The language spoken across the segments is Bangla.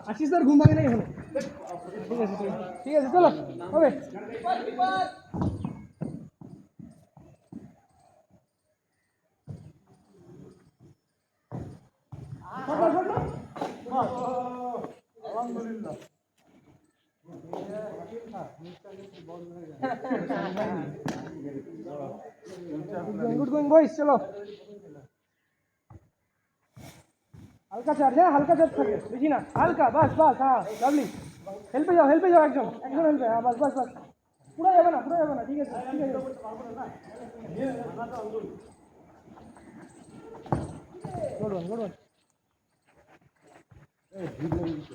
आशीष सर घूम भागे नहीं होने ठीक है चलो হবে আলহামদুলিল্লাহ गुड गोइंग बॉयज चलो हल्का चार्ज है हल्का चार्ज থাকে বেশি না হালকা বাস বাস হ্যাঁ লাভলি হেল্পে যাও একজন হেল্পে হ্যাঁ বাস বাস বাস পুরো যাবে না ঠিক আছে গুড ওয়ান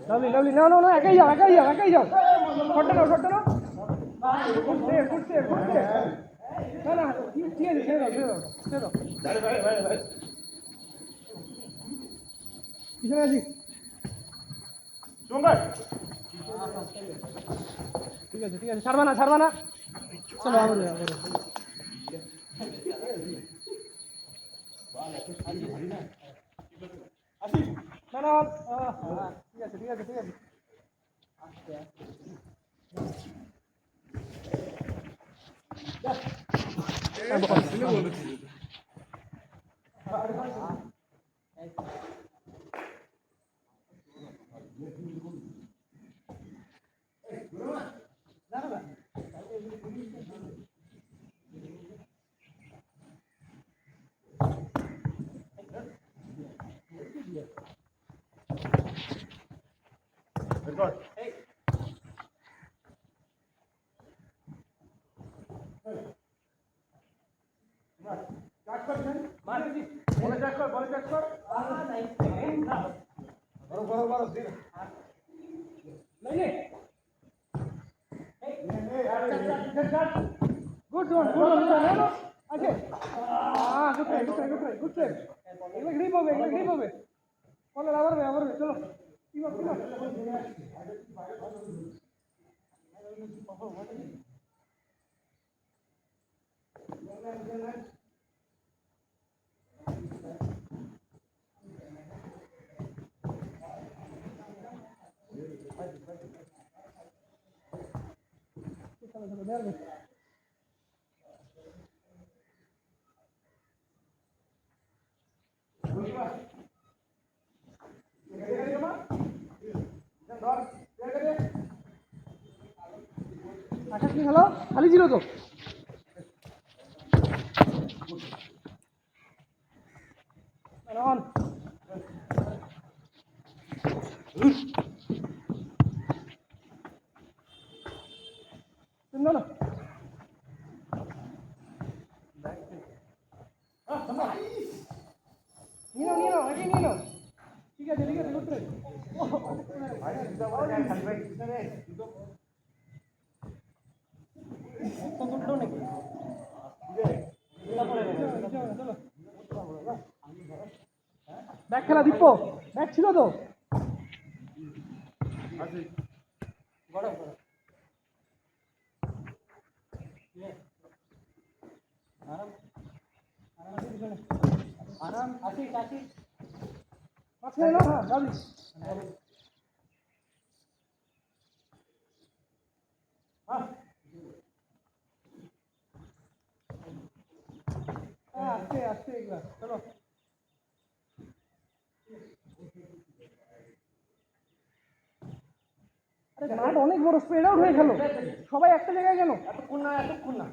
লাভলি নো একাই যাও শটটা নাও গুড সেভ না ঠিক আছে ছেড়ে দাও পিছনে আছি ঠিক আছে ছাড়বা না চলো আবার না ঠিক আছে Good one. Okay. Good try. এগুলো গ্রিপ হবে বলো আবার চলো টিম আপ আকাশ কি হলো খালি ছিল তো অন শুনো না নিয়ে নাও ঠিক আছে গুড ট্রাই ব্যাক খেলা দীপ্য ব্যাক ছিল তো আরাম আসি মাঝখানে না হ্যাঁ যাবি আস্তে এগুলা চলো আরে মাঠ অনেক বড় স্প্রেড আউট হয়ে গেল সবাই একটা জায়গায় গেল এতক্ষণ না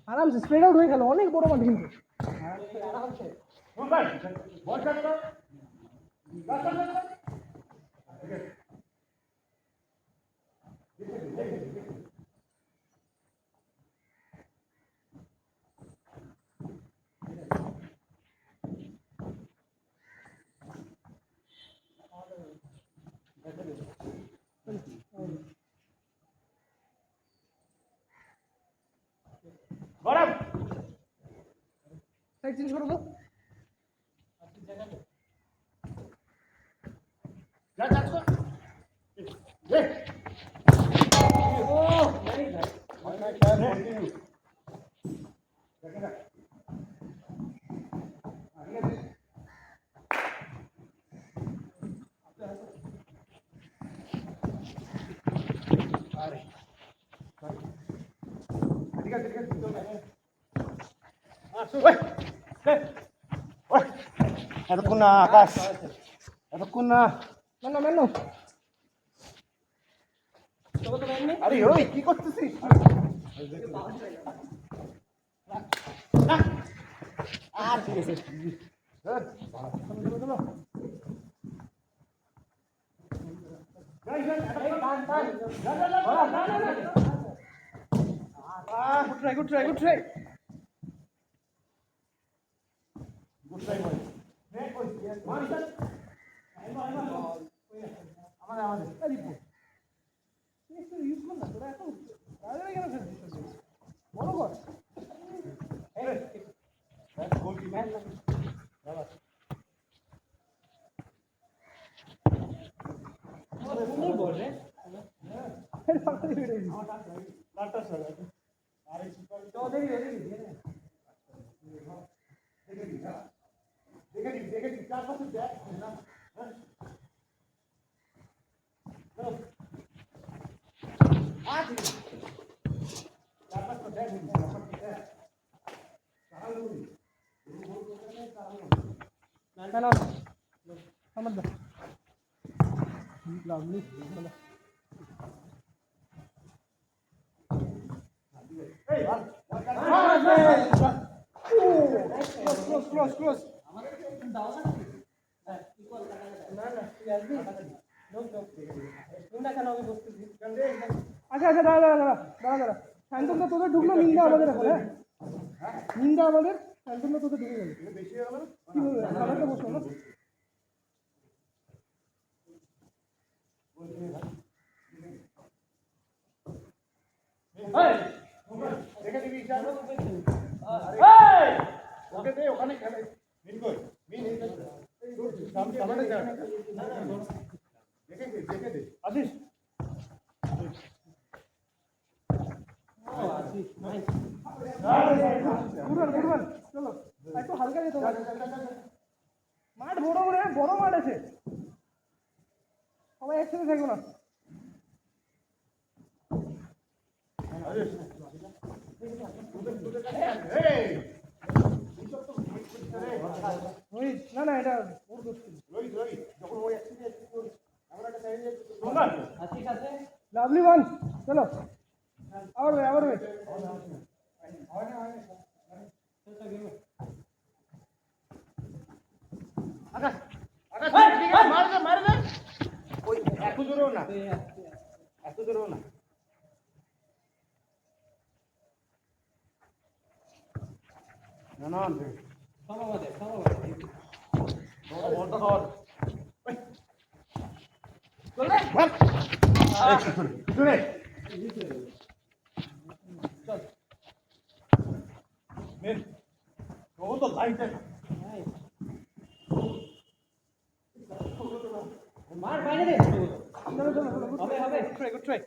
আরামসে স্প্রেড আউট হয়ে গেল অনেক বড় মাঠ কিন্তু চেঞ্জ করো তো। এতক্ষণ না আকাশ, এতক্ষণ না। মেনো মেনো আরে ওই কি করতেছিস? ঠিক আছে। Good try good try. Use কর না তোরা এত তাড়াতাড়ি কেন খেলছিস? বড় কর। Lovely. Close. আচ্ছা দাঁড়া শান্তনটা তোদের ঢুকলো, নিন্দা আমাদের এখন। হ্যাঁ নিন্দা আমাদের, শান্তনটা তোদের ঢুকে গেল। কি বলবে আমাকে বসো না। ওকে দে, ওখানে খেলে। মিন কই? মিন সামনে যা। দেখে দে। আসিস। গুড চলো একটু হালকা যেতে হবে। মাঠ বড় মাঠ আছে, সবাই একসাথে থাকবো না। রোহিত না এটা ওর দোষ ছিল। লাভলি ওয়ান, চলো আবার ভাই এত জোরেও না, এত জোরেও না। না তো লাইট মার বাইরে দে। Good try.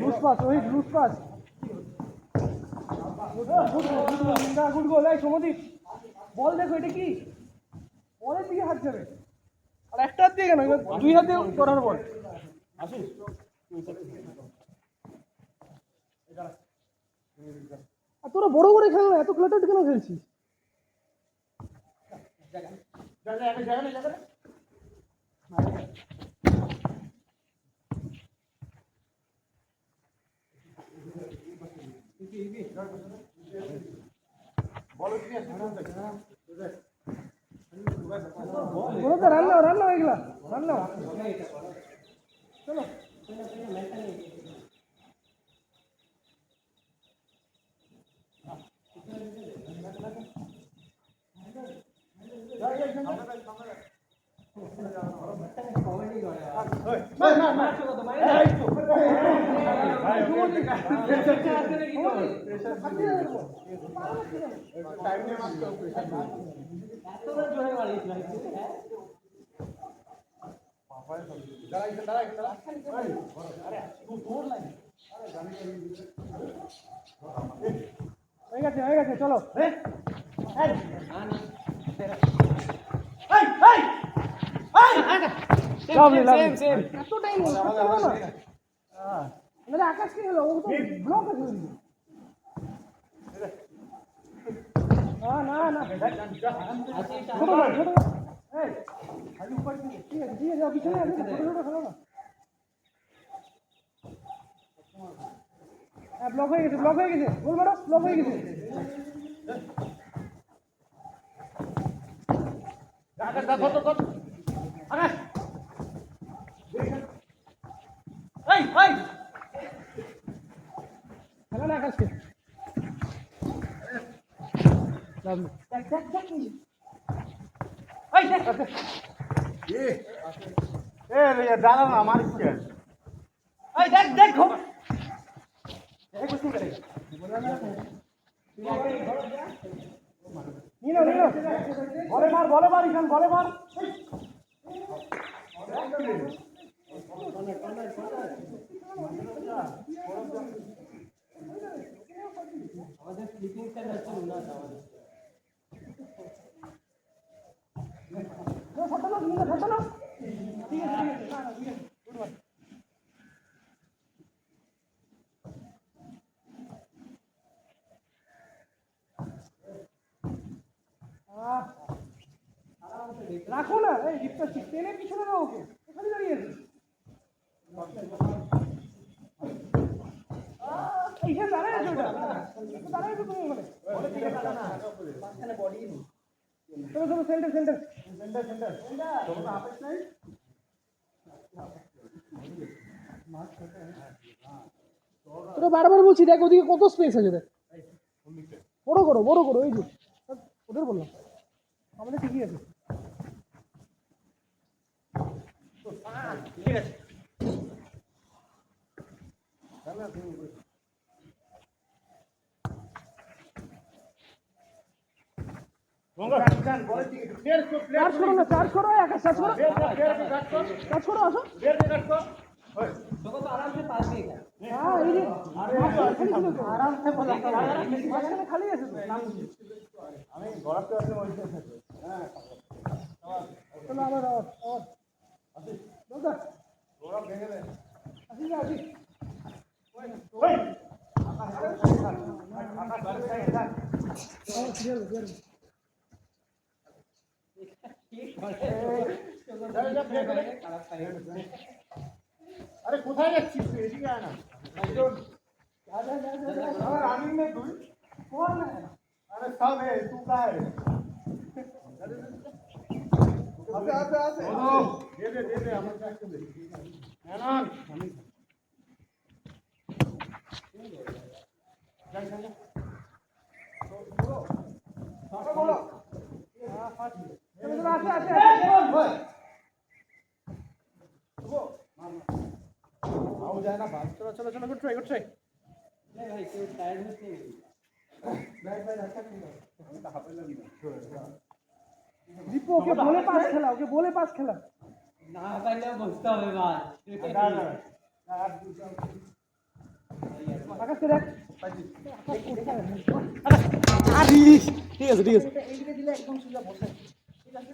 Loose pass good goal. এই সমদীপ বল দেখো, এটা কি বলের দিকে হাত যাবে, আর একটা হাত দিয়ে কেন, দুই হাত দিয়ে করার বল। আর তোরা বড় করে খেল না, এত ক্লাটার কেন খেলছিস? রান্না হয়ে গেল, রান্না চলো। হয়ে গেছে চলো এত টাইম আকাশ কি হলো ও তো ব্লক আছে না না ছোট না ছোট ঠিক আছে ঠিক আছে পিছনে আছে ছোট ছোট খেলো না হ্যাঁ ব্লক হয়ে গেছে গোল মারো ব্লক হয়ে গেছে আকাশ দা ধর আকাশ এই খেলা না আকাশকে दादा ना हमारी क्या देखो বলে মার ইখান বলে মার আমাদের স্লিপিংটা যাচ্ছে না ঠিক আছে রাখো না এই জিপটা টেনে পিছনে না ওকে ওখানে দাঁড়িয়ে আছে এইখানে দাঁড়ায় আছে ওটা দাঁড়ায় তো তুমি ওখানে চলো সেন্টার তোরা বারবার বলছি দেখ ওদিকে কত স্পেস আছে দেখ বড় করো এই যে ওদের বললাম আমাদের ঠিকই আছে ঠিক আছে চার্জ করো আকাশ চার্জ করো আসো आराम से पास नहीं हाँ ये आराम से बोला खाली है हमें गौरव के वास्ते बोलते हैं चलो आवाज बोल गौरव भेज दे अभी ओए अरे কোথায় যাচ্ছিস তুই এদিকে আয় না একজন যা রানিং में তুই কোন अरे सब है तू का है आते दे আমার কাছে দে না বলো हां फास्ट चलो आओ जाए ना बात चलो गुड ट्राई नहीं भाई कोई टायर्ड नहीं बैठ अच्छा नहीं हाफे लगी दीपू ओके बोले पास खेला ना पहले बसता হবে বাস আকাশ কে দেখ ঠিক আছে এইদিকে দিলে একদম সোজা বসে ঠিক আছে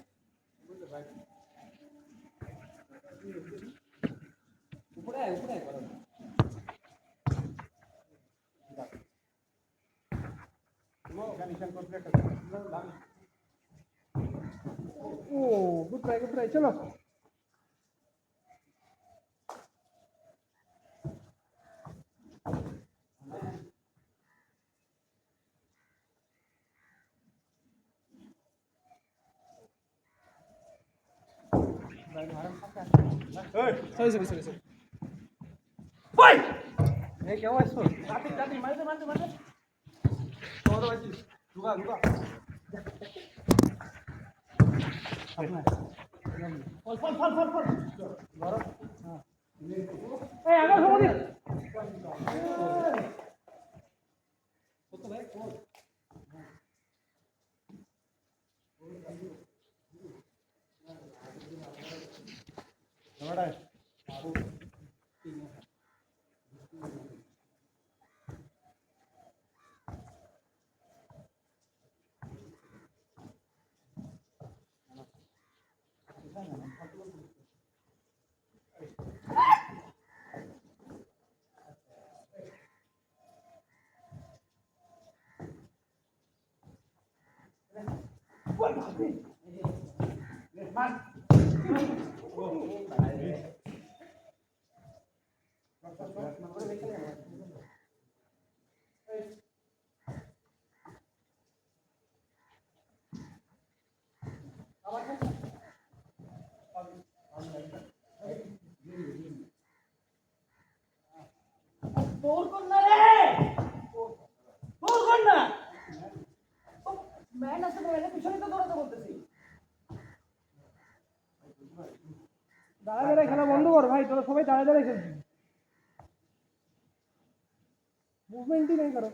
উপরে করো ओ गुड ट्राई चलो सॉरी भाई ये क्या हुआ इसको जाती मार दे तो भाई रुका अपना এই আগে সমদি তোর কর না রে তোর কর না ম্যান আছে তো এর পিছনে তো দৌড়াতে বলতেছি দাঁড়া দাঁড়া খেলা বন্ধ কর ভাই তোরা সবাই দাঁড়া দাঁড়া খেলছিস মুভমেন্টই নেই করো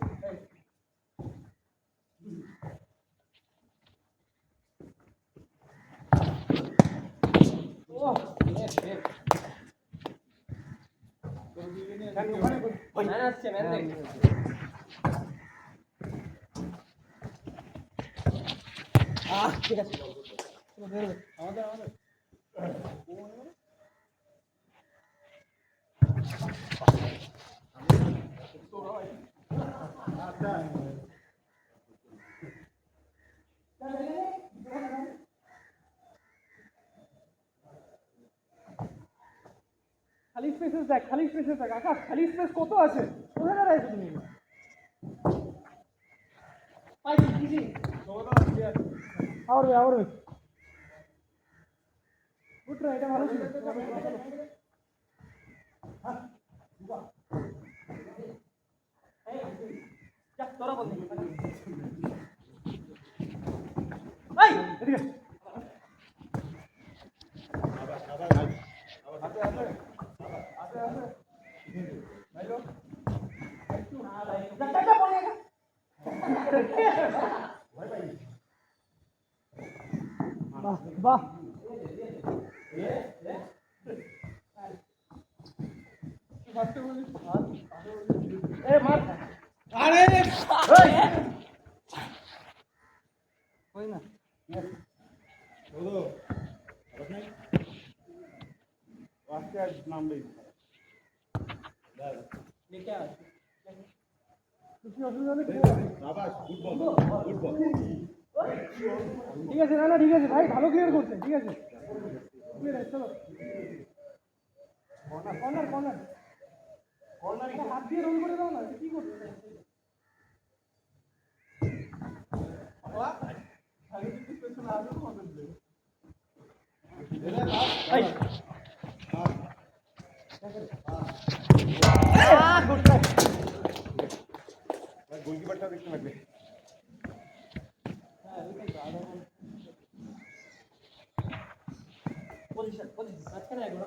ঠিক আছে আমাদের আমাদের খালি স্পেসেস দেখ খালি স্পেসেস দেখ আকাশ খালি স্পেস কত আছে কোথায় দাঁড়াইছো তুমি পাইছি কিজি আবার আবার গুড ট্রাই এটা ভালো ছিল যা তোরা বল এই এদিকে বাহ আরে ওই না নাম ঠিক আছে না না ঠিক আছে ভাই ভালো ক্লিয়ার করছে ঠিক আছে চলো কর্নার কর্নার কর্নার হাত দিয়ে রোল করে দাও না কি করছো গোলকিপারটা দেখতে লাগবে পজিশন পজিশন আজকে না এগুলো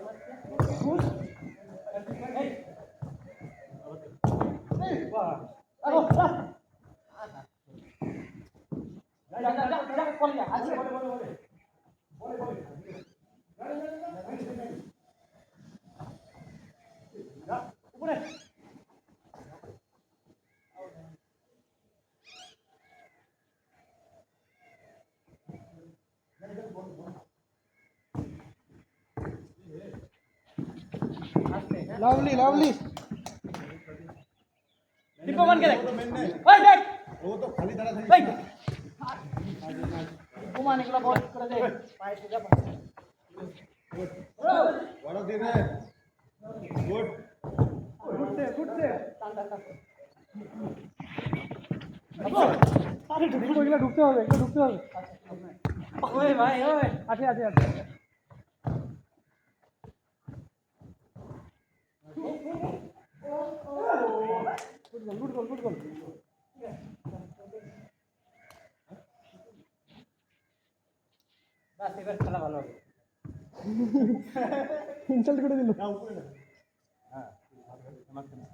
লাভলি লাভলি দীপমান কে দেখ ওই দেখ ও তো খালি দাঁড়া থাকে এই দীপমান এগুলো বল করে দে পায়ে সোজা বড় দে রে গুড গুড টান্ডা আরে ঢুকবো এগুলো ঢুকতে হবে এগুলো ঢুকতে হবে ওই ভাই ওই আছে আছে আছে গুড গোল বাস এবার খেলা ভালো হবে ইনসাল্ট করে দিল। না উপরে না হ্যাঁ মাঝখানে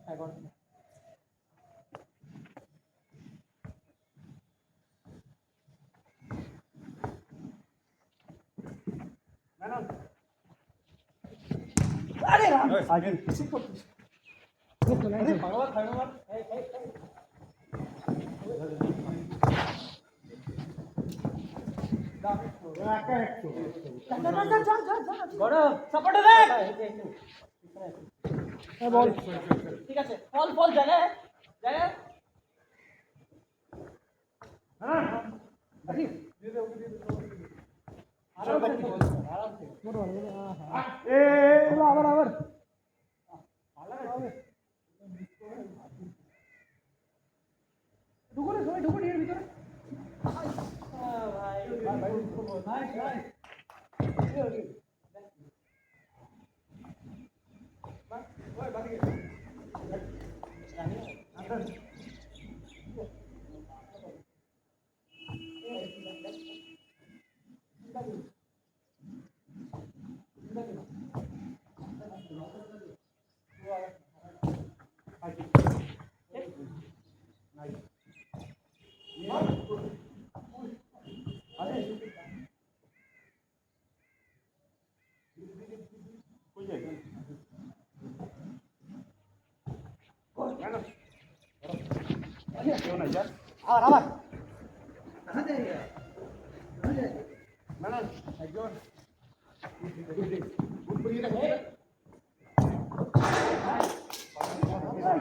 আরে রাম আগে আরে পাগল খাইনো মার একা একটু বড় সাপোর্টে দে হ্যাঁ বল। ঠিক আছে বল বল জায়গায় জায়গায় হ্যাঁ আসি আরামসে মোর বল হ্যাঁ এ আবার আবার ঢুকো রে সবাই ঢুকো এর ভিতরে। আবার আবার না একজন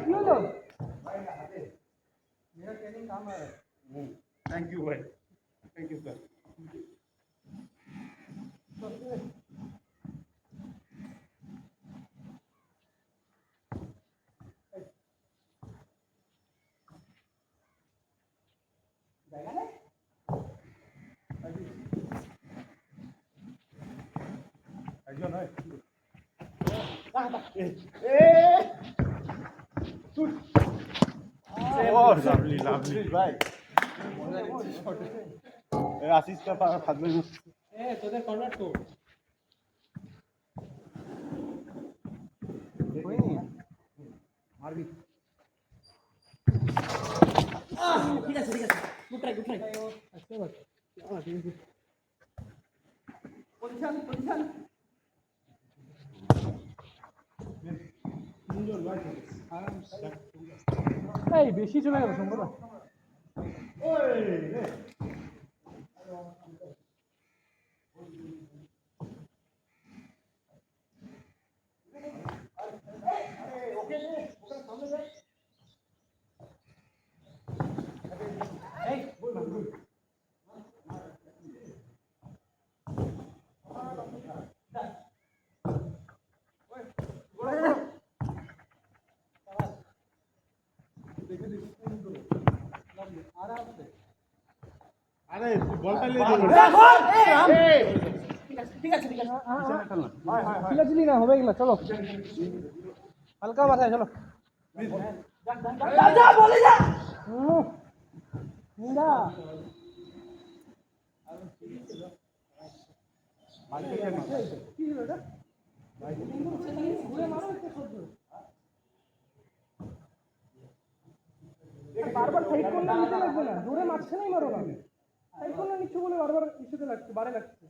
কি হলো? मेरा ट्रेनिंग काम है थैंक यू भाई थैंक यू सर একজন হয় Oh, lovely, lovely. Right. आशीष का हाथ में এ তোদের কর্নার তো कोई नहीं मार भी ঠিক আছে গুড ট্রাই अच्छा बात क्या बात है পজিশন পজিশন এই বেশি চলে গেল সম্ভব। अरे बॉलটা ले ঠিক আছে খিলাচিলি না হবে এগুলা। চলো হালকা মাথায় চলো। যা যা বলে যা নিন্দা কি হলো এটা? ঘুরে মারো একটা শব্দ। বারবার সাইড করলে নিচে লাগবে না, জোরে মাঝখানেই মারো না। সাইড করলে নিচু বলে বারবার নিচুতে লাগছে, বারে লাগছে।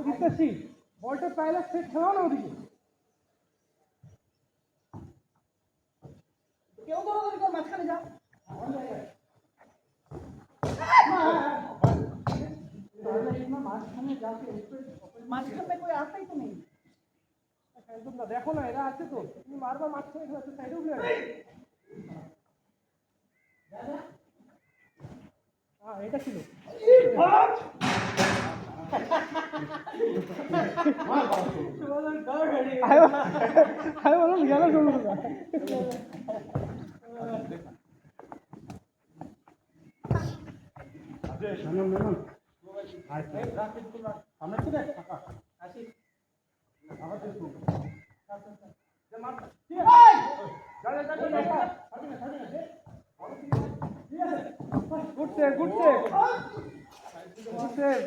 জিততেছি, বলটা পাইলে সেট খেলাও না ওদিকে। কেউ দৌড়াদৌড়ি কর মাঝখানে যা মাঝখানে কই আসেই তো নেই। তোমরা দেখো না, এরা আছে তো, তুমি বারবার মাঝখানে খেলাচ্ছ, সাইডে উঠে যাবে। হ্যাঁ এটা ছিল। আমি বললাম গেল শুরু সামনে থেকে টাকা আসি আবার দেখো good save good save good save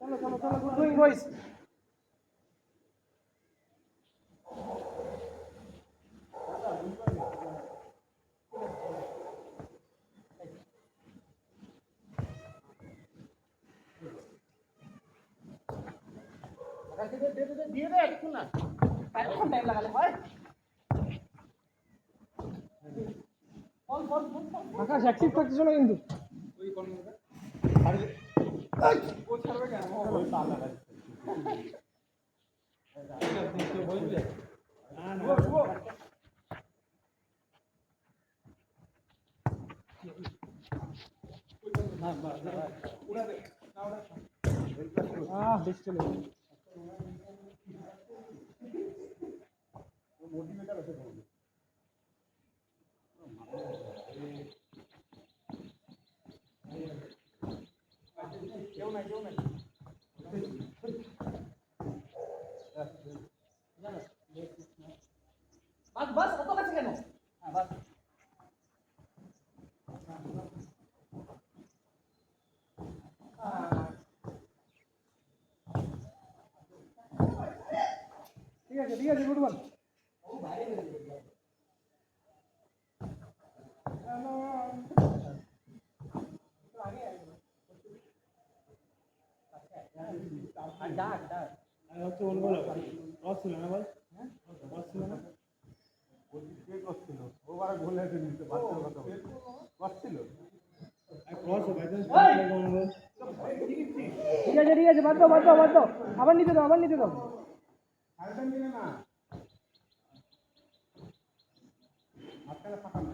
চলো চলো চলো গুড ডুইং বয়েজ দিয়ে দে একটু না এখন টাইম লাগালে হয় বল বল বল আকাশ অ্যাক্টিভ থাকছিস না কিন্তু ও ছাড়বে কেন ওই পা লাগাচ্ছে বেশ চলে মোটিভেটার আছে কেউ নাই বাস বাস অত কাছে কেন হ্যাঁ বাস ঠিক আছে গুড ওয়ান ওবার গোলে নিতে পারছিল কথা পারছিল ঠিক আছে বাদ দাও আবার নিতে দাও আরেকটা নিলে না মাঝখানে ফাঁকা না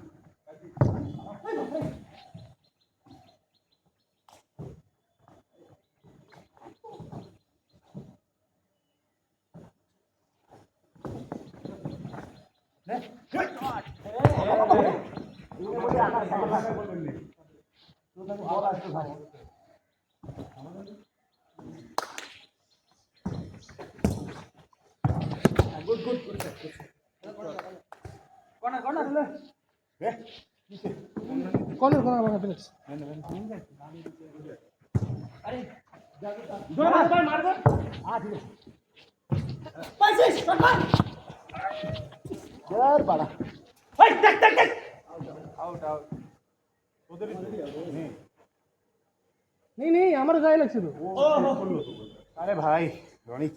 কর্নার বানা ফিনিক্স আরে মারবে পাইছিস শটমান यार बड़ा ওই দেখ आउट उधर नहीं আমার গায়ে লাগছে তো अरे भाई रोनित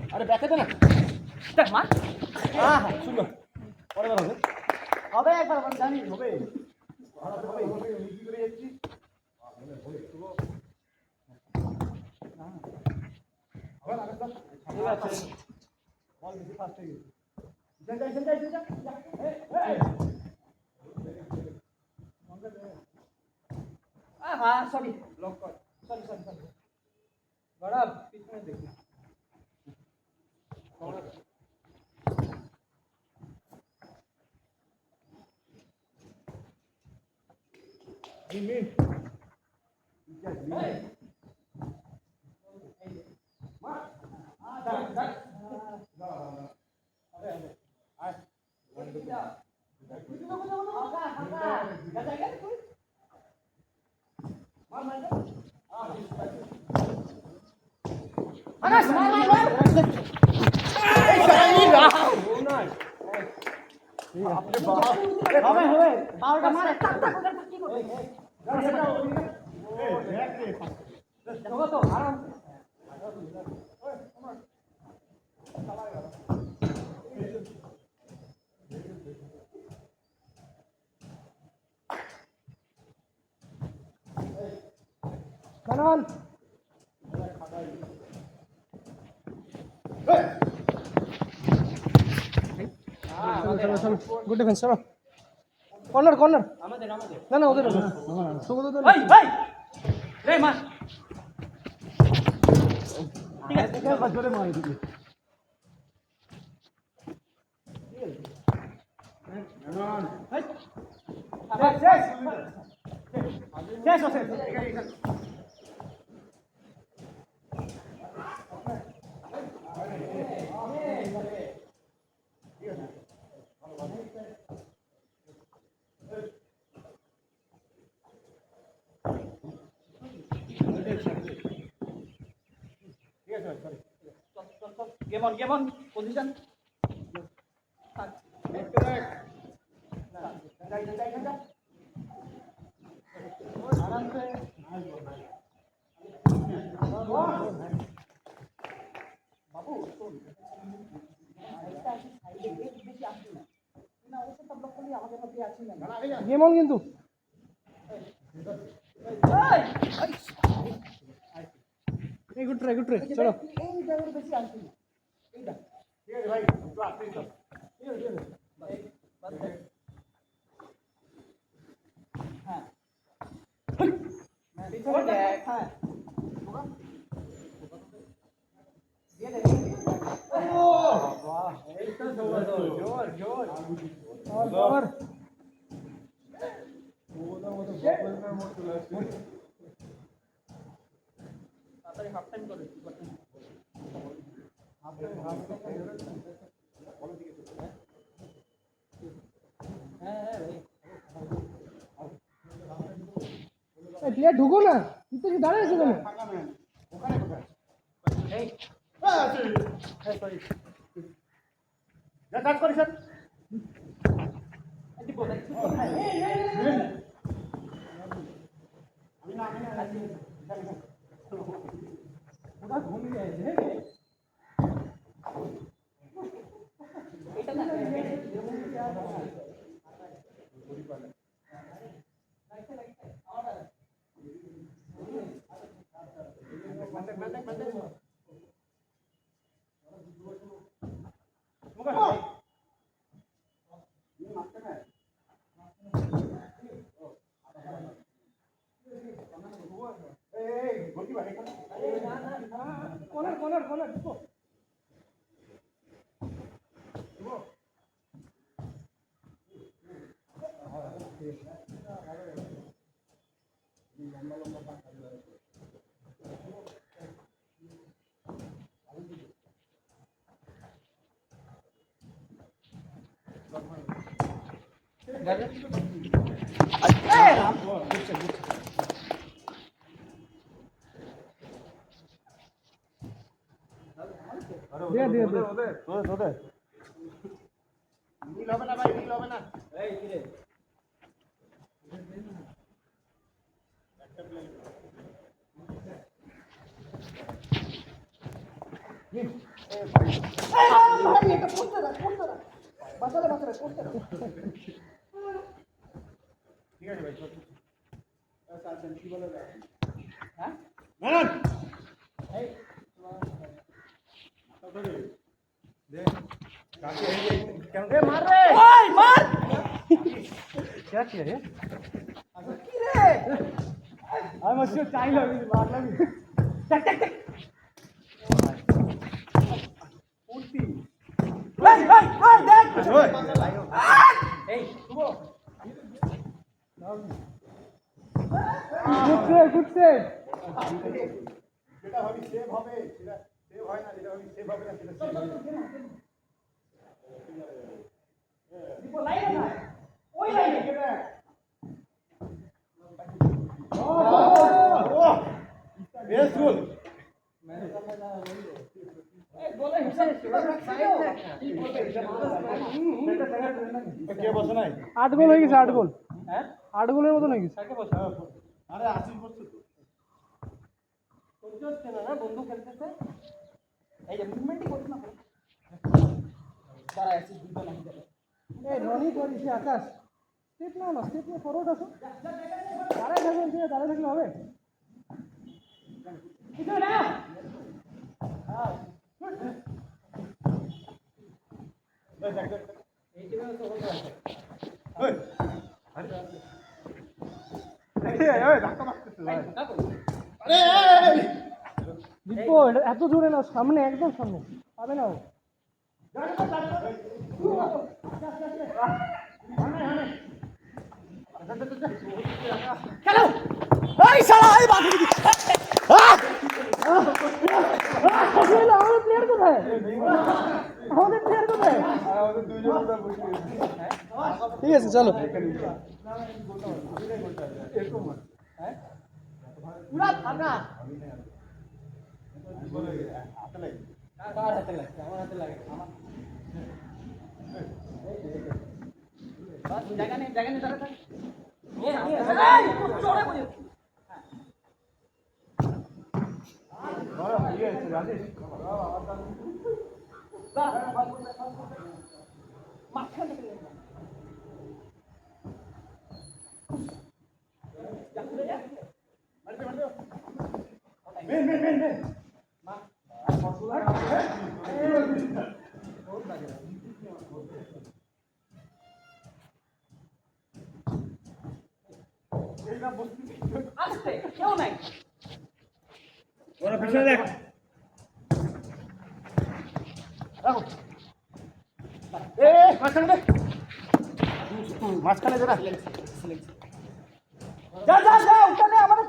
अरे बैके दे ना দেখ মা हाँ हाँ सुन लो और बार হবে হবে একবার আমি জানি হবে হবে হবে কি করে যাচ্ছি আবার আগে ঠিক আছে বল বেশি ফাস্ট হয়ে গেছে হ্যাঁ সরি লক কর সরি বড়া পিছনে দেখ হবে বারোটা মার টাক টাক করে কি করবে দেখো তো আরাম অন চলো চলো চলো গুড ডিফেন্স চলো কর্নার কর্নার আমাদের আমাদের না না ওদের সুগত তো ভাই ভাই রে মা ঠিক আছে জোরে মারি দিবি শেষ শেষ শেষ Game on, position. Game on কিন্তু এই গুড ট্রাই চলো ঠিক আছে ভাই একটু আসতেই তো और তাড়াতাড়ি হাফ টাইম করে প্লেয়ার ঢুকো না তুই তো দাঁড়িয়ে আছো কেন ওখানে কোথায় এই সরি যা কাজ করিস দিব দেখ ওটা ঘুমিয়ে আছে এটা না কর্নার ঢুকো দে তোদের নীল হবে না ভাই নীল হবে না এই কি রে এটা করতে দাও বাঁচালে করতে দাও ঠিক আছে ভাই কি বলে হ্যাঁ ম্যান এই দে কাকে এই কেন এ মার রে ওই মার क्या किया है কি রে আমি মস্ত চাইলো মার লাগি টক টক টক উঠতি এই দেখ ওই এই শুভ গুড সেভ যেটা ভাবি সেভ হবে সেটা সেভ হয় না যেটা ভাবি সেভ হবে না সেটা সেভ হবে দীপু লাইনে না ওই লাইনে বেশ গুড এই বলে হিসাব কে বসে নাই 8 গোল হয়ে গেছে 8 গোল হ্যাঁ 8 গোলের মতো হয়ে গেছে কাকে বসে আরে আসিস বসছে তো সহ্য হচ্ছে না বন্ধু খেলতেছে এই যে মুভমেন্টই করছ না তারা অ্যাসিস্ট দিতে না এই রনি করিস আকাশ স্টেপ নাও না স্টেপ নিয়ে ফরওয়ার্ড আসো দাঁড়ায় থাকবেন ঠিক আছে দাঁড়ায় থাকলে হবে দীপ্য এত জোরে না, সামনে একদম সামনে পাবে না ও। খেলো এই শালা এই বাকি আমাদের প্লেয়ার কোথায়? আমাদের প্লেয়ার কোথায়? ঠিক আছে চলো। পুরা ফাঁকা কার হাতে লাগছে? আমার হাতে লাগে। আমার বাস জায়গা নেই দাঁড়া থাক। নিয়ে এই খুব জোরে বলে মাঝখান থেকে আসতে কেউ নাই ওরা পিছনে দেখ মাঝখানে যেটা যা যা যা ওখানে আমাদের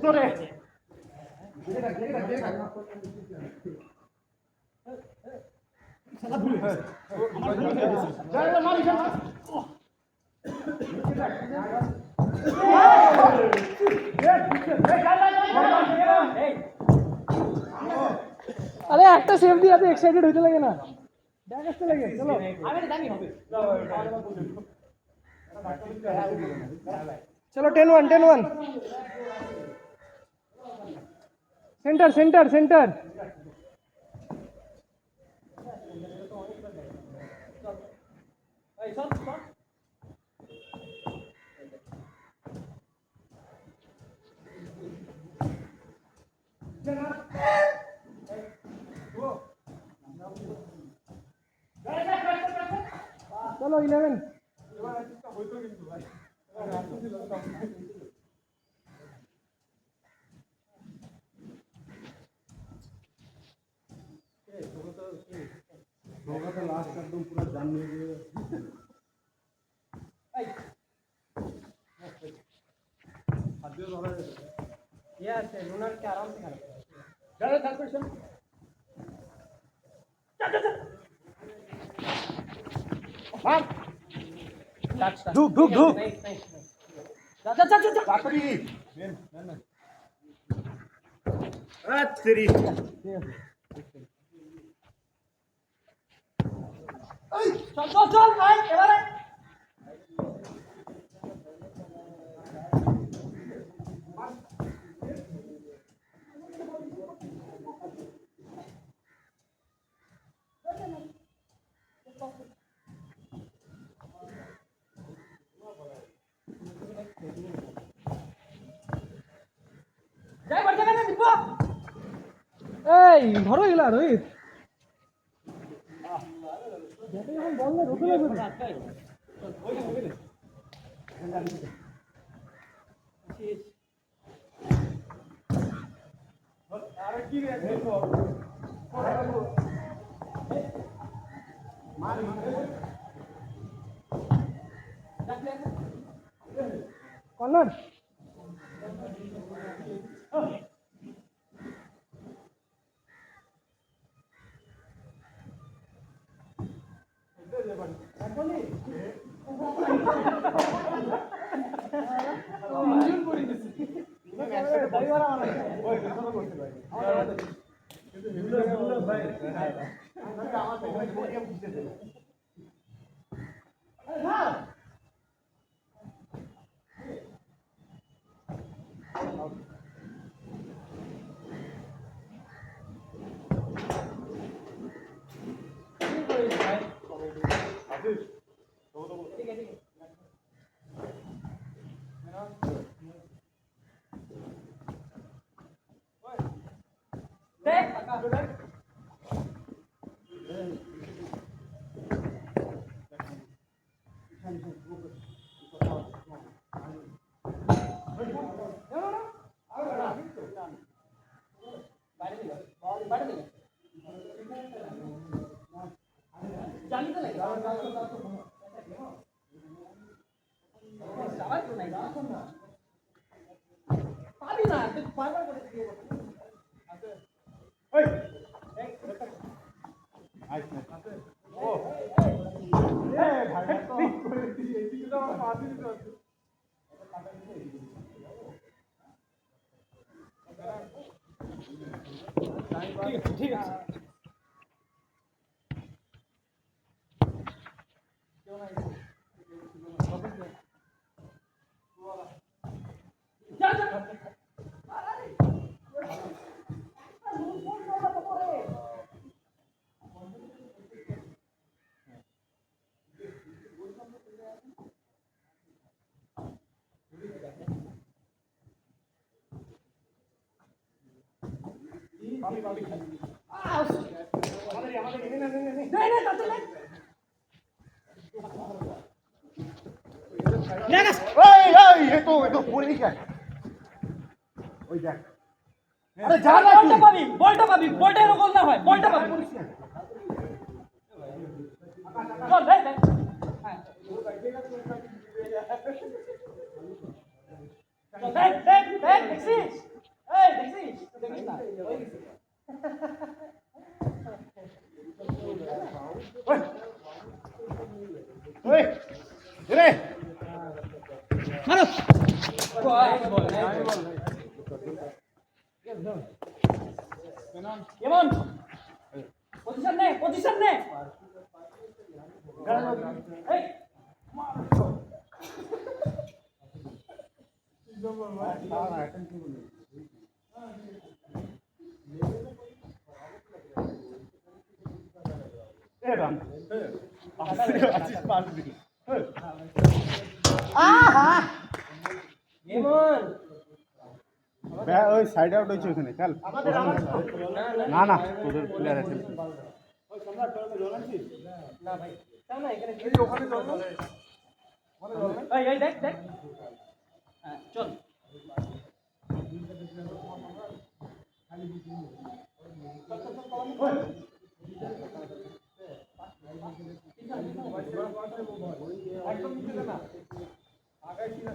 তো রে আরে একটা সেফ দিয়ে এত এক্সাইটেড হইতে লাগে না, ব্যাগ আসতে লাগে। চলো আমি দামি হবে চলো 10-1 10-1 সেন্টার সেন্টার সেন্টার। এই সব সব চলো 11। লাস্ট একদম পুরো জান নিয়ে গিয়ে ये আছে লুনার কে আরাম से খেলা যারা থাক পেছন মার ধুক ধুক ধুক যা যা যা যা তাড়াতাড়ি মেন না তেরি চল চল চল ভাই এবারে যাই বাড়ি জায়গা না দিব এই ধরো এগুলা রোহিত, যাতে যখন বল না রোকে লাগবে না। আরে কি রে দেখো মার কর্নার বাইরে দিলে বাইরে দিলে জানিতে লাগে আবার তো নাই পাবি না তুই বারবার করে দিয়ে ওই আইস না ও এ ভাই তো করে দিই এদিকে তো আমার পাশে দিতে হচ্ছে ঠিক আছে যা যা পাবি পাবি আমাদের এনে নে नहीं नहीं ताते ले ওই তো পড়ে গেছে ওই দেখ अरे जा बॉलটা পাবি বলটা রকম না হয় বলটা পাবি চল দেখ দেখ হ্যাঁ দেখ দেখ দেখ দেখছিস এই দেখছিস দেখিস না ওই রে মারো কেমন পজিশন নে এই এ রাম আসিস পাস দিকে আহা কেমন ওই সাইড আউট হয়েছে ওখানে চল না না তোদের প্লেয়ার আছে ওই সম্রাট তোর জল আছিস না ভাই চল না এখানে এই ওখানে জল না ওখানে জল না এই দেখ দেখ হ্যাঁ চল একদম নিচে না আগাই কি না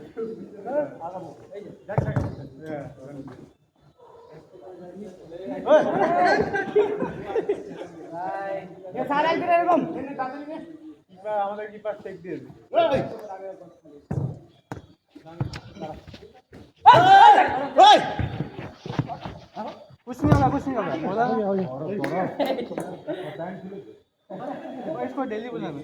আগাবো এই যে দেখ দেখ ये सारा एक এরকম কিপার আমাদের কিপার টেক দিয়ে দিবে ओए कुछ नहीं होगा इसको दिल्ली बुलाना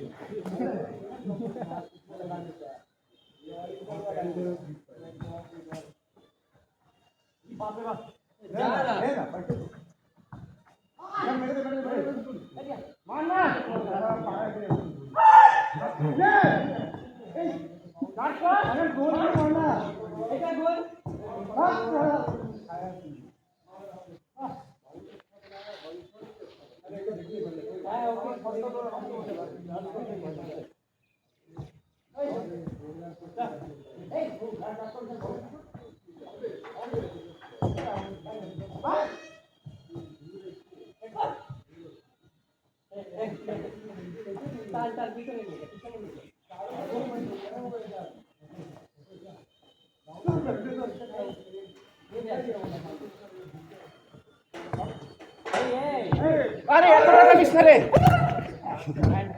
আরে এত টাকা দিস না রে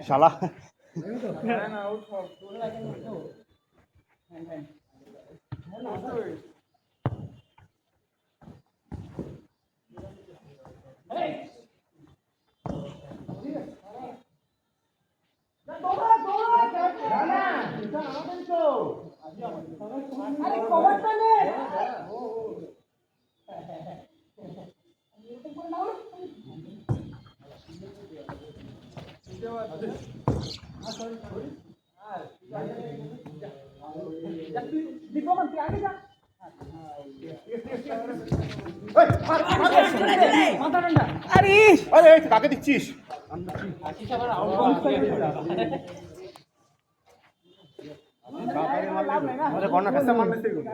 শালা না আউট সব अरे कवर নে दीपक आगे जा মাথা ঠান্ডা। আরে আরে কাকে দিচ্ছিস কর্নার ফেসে মারলে সেই গোল।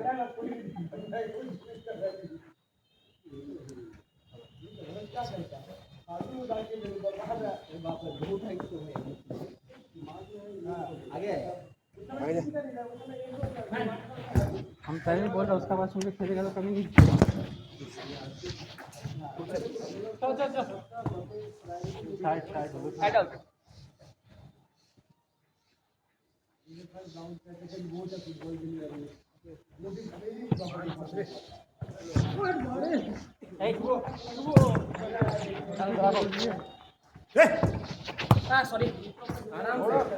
हम पहले बोल रहा उसका बाद सुन के खेलेगा तो कभी नहीं। Side out. सॉरी आराम से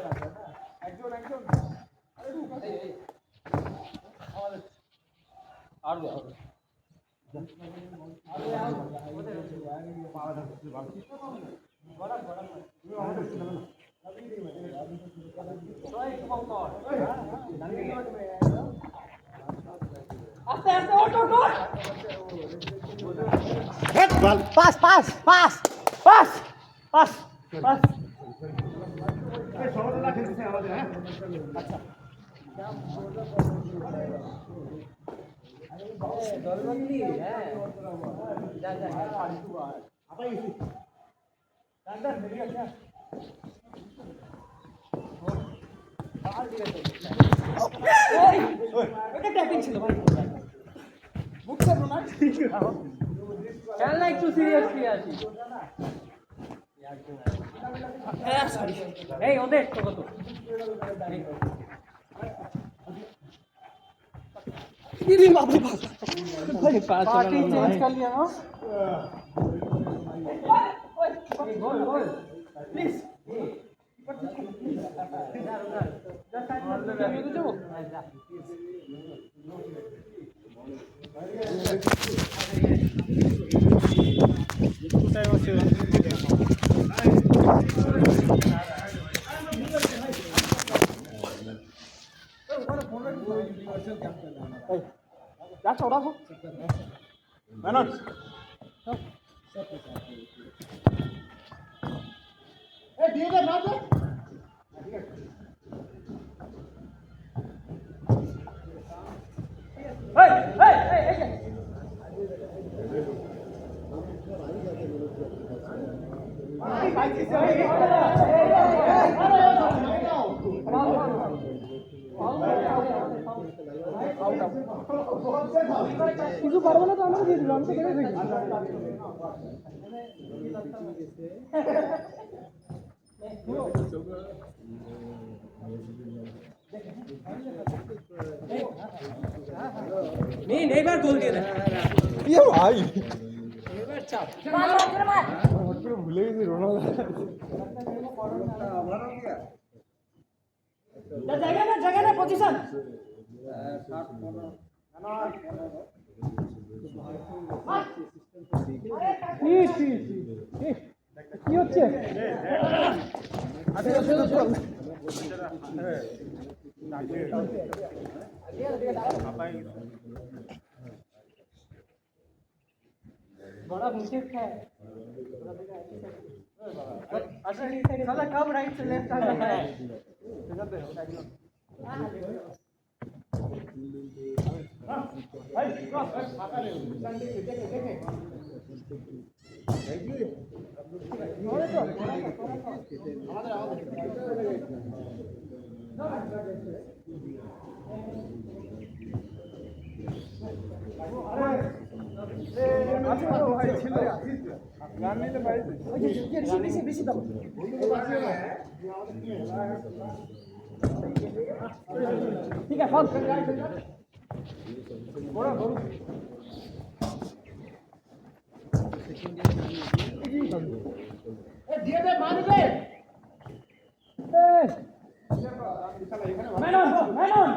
आस्ते आस्ते ओट ओट ओट pass pass pass pass pass pass दलबंदी है जा जा এটা ট্যাপিং ছিল ভাই বুক করো না খেল না একটু সিরিয়াসলি আসি হ্যাঁ সরি এই ওদের তো কত ইরে বাপ রে বাপ पार्टी चेंज कर लिया ना गोल गोल प्लीज রাখো রাখো মেনন দিয়ে দে না দে এই এই এই এই কিছু পারবো না তো আমাকে দিয়ে দিল আমি তো দেখে দেখি नहीं एक बार गोल दिया था ये भाई एक बार चाप भूले गए रोनाल्डो जगह ना पोजीशन কি হচ্ছে बड़ा मिस्टेक है अच्छा कब राइट से लेफ्ट आ रहा है ঠিক আছে ফল দিয়ে দে মারি দে মেনন মেনন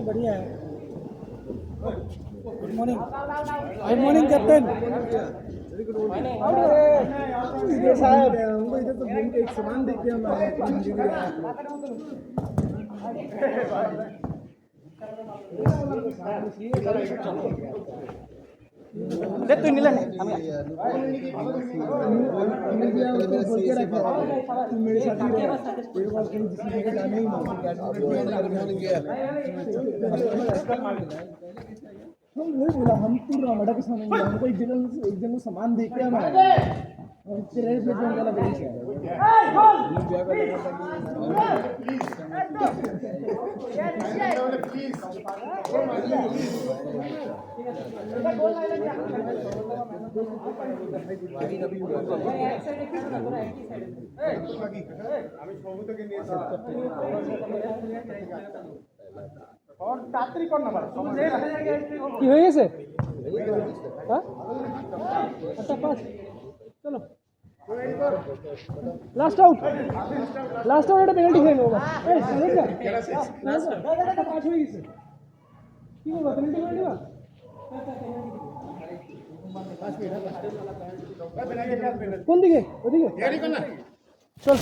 बढ़िया है। Good morning, good morning captain. ये साहब हमको इधर तो घूम के एक सामान देख के हम आए देख तू नीला हम बोल के रखा तू मेरे साथ ही रह तेरे पास कहीं किसी जगह जाना ही हम वही बोला हम पूरा मड़ा के सामने हमको एक जगह सामान देख के हम आए और तेरे पे जो वाला बेच और তাড়াতাড়ি কর না কি হয়ে গেছে হ্যাঁ আচ্ছা পাস চলো লাস্ট আউট একটা পেনাল্টি খেয়ে নেবো এই সানিকা লাস্ট পাস হয়ে গেছে কি বলবো পেনাল্টি করে নিবা কোন দিকে ওদিকে চল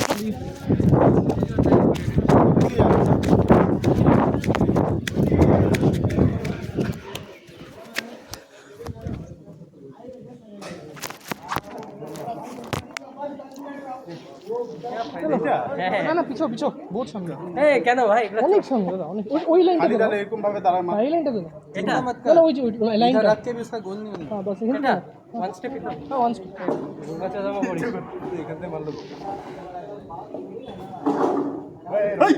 না না পিছো পিছো বহুত সামনে এই কেন ভাই অনেক সামনে দাদা অনেক ওই লাইনটা দাদা এরকম ভাবে দাঁড়া মার এই লাইনটা দাদা এটা দাদা ওই যে লাইনটা রাত के भी उसका गोल नहीं होना हां बस এটা ওয়ান স্টেপ এটা हां ওয়ান স্টেপ আচ্ছা জামা পড়ি এখান থেকে মারলো এই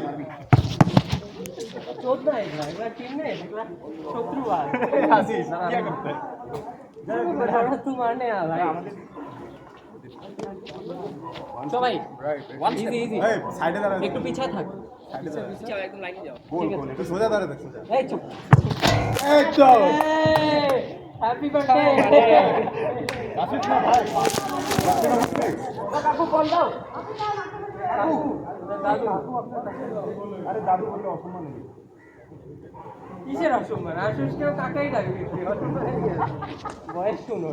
চোদ না এগুলা টিম না এগুলা শত্রু আর আসিস কি করতে है तू मारने आ भाई तो भाई वन इजी इजी ए साइडे दाঁড়া একটু পিছে থাক সাইডে দাঁড়া পিছে একদম লাইনে যাও গোল গোল একটু সোজা দাঁড়া দেখ সোজা এই চুপ এই তো হ্যাপি বার্থডে কাফির না ভাই কাকু বল দাও কাকু দাদু আরে দাদু বলতে অসম্মান নেই কিসের অসম্মান আশুষকেও কাকাই ডাকবি বয়স শুনো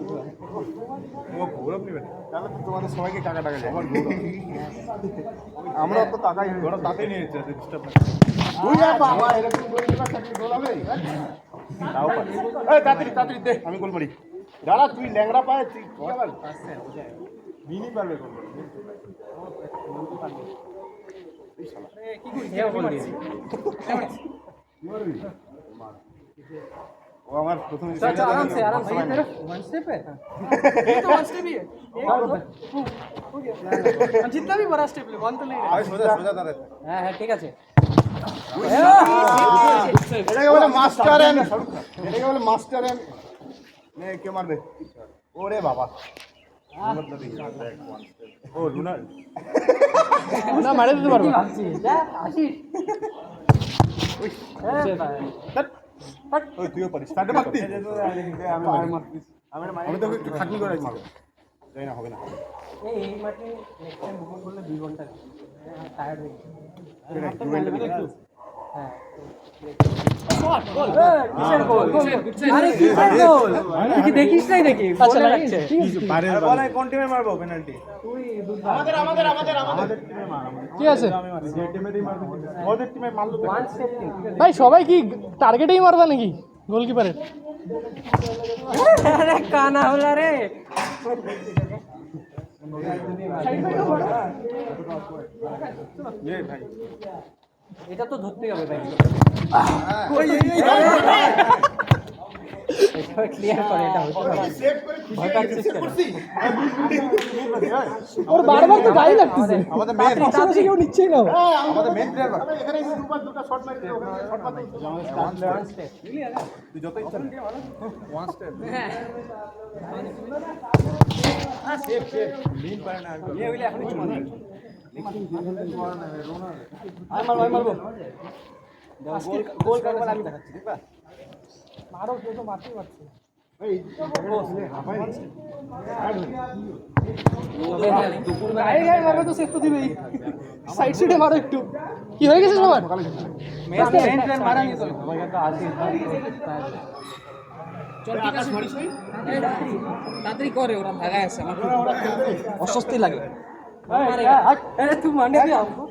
ও গৌরব নেবে তাহলে তো তোমাদের সবাইকে কাকা টাকা যায় আমার গৌরব আমরা তো টাকাই ওরা তাতেই নিয়েছে ডিস্টার্ব না তুই আর বাবা এরকম করে দিবা চাকরি গোলাবে তাও পারি এই তাড়াতাড়ি দে আমি গোল মারি দাঁড়া তুই ল্যাংড়া পায় তুই কি আবার মিনি পারবে গোল কি করিস এ বল দিস ও আমার প্রথম आराम से वन स्टेप है ये तो वन स्टेप ही है हम जितना भी बड़ा स्टेप ले वन तो नहीं है सोजा दादा हां ठीक আছে এটাকে বলে মাস্টার এন্ড এটাকে বলে মাস্টার এন্ড নে কে মারবে ওরে বাবা ও লুনা লুনা মারে দিতে পারবো আসিস ওই তুইও পারিস স্টার্টে মারতি আমি তো একটু খাটনি করে মারবো যাই না হবে না এই মাঠে নেক্সট টাইম বুকিং করলে 2 ঘন্টা টায়ার্ড হয়ে একটু হ্যাঁ দেখিস নাই নাকি বলে কোন টিমে মারবো পেনাল্টি আমাদের টিমে মার কি আছে যে টিমেই মারবো ওদের টিমে মারলো ভাই সবাই কি টার্গেটেই মারবা নাকি গোলকিপারের আরে কানা হলা রে ये भाई এটা তো ধরতেই হবে ভাই ক্লিয়ার করে এটা সেভ করে और बार-बार तो गाड़ी লাগতেছে আমাদের মেন পাশে কেউ নিচ্ছেই না আমাদের মেন প্লেয়ার এখানে দুটো শট মার দিও শট মার দিও ওয়ান স্টেপ তুই যত ইচ্ছা ওয়ান স্টেপ সেভ লিন পারে না ये হইলে এখনই চলে যাবে মারবো গোল করব আমি দেখাচ্ছি দেখবা মারো কেউ তো মারতেই পারছে না। এই হাঁপাই গায়ে গায়ে মারবে তো সেফ তো দিবেই। সাইড সাইডে মারো একটু। কি হয়ে গেছে সবার? মারা নিত চল ঠিক আছে তাড়াতাড়ি করে ওরা ভাগায় আছে আমার খুব অস্বস্তি লাগে। अरे तू मारने भी हमको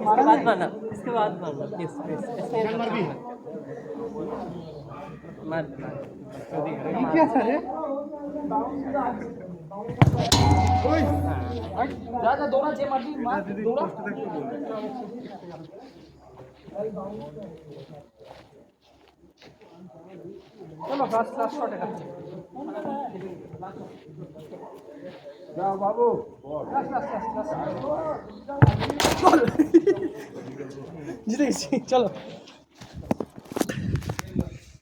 इसके बाद मारना इसके बाद मारना यस यस मार क्या सर है जा जा दौड़ा जे मर्जी मार दौड़ा चलो लास्ट लास्ट शॉट है যাও বাবু लास्ट लास्ट लास्ट जीत गए चलो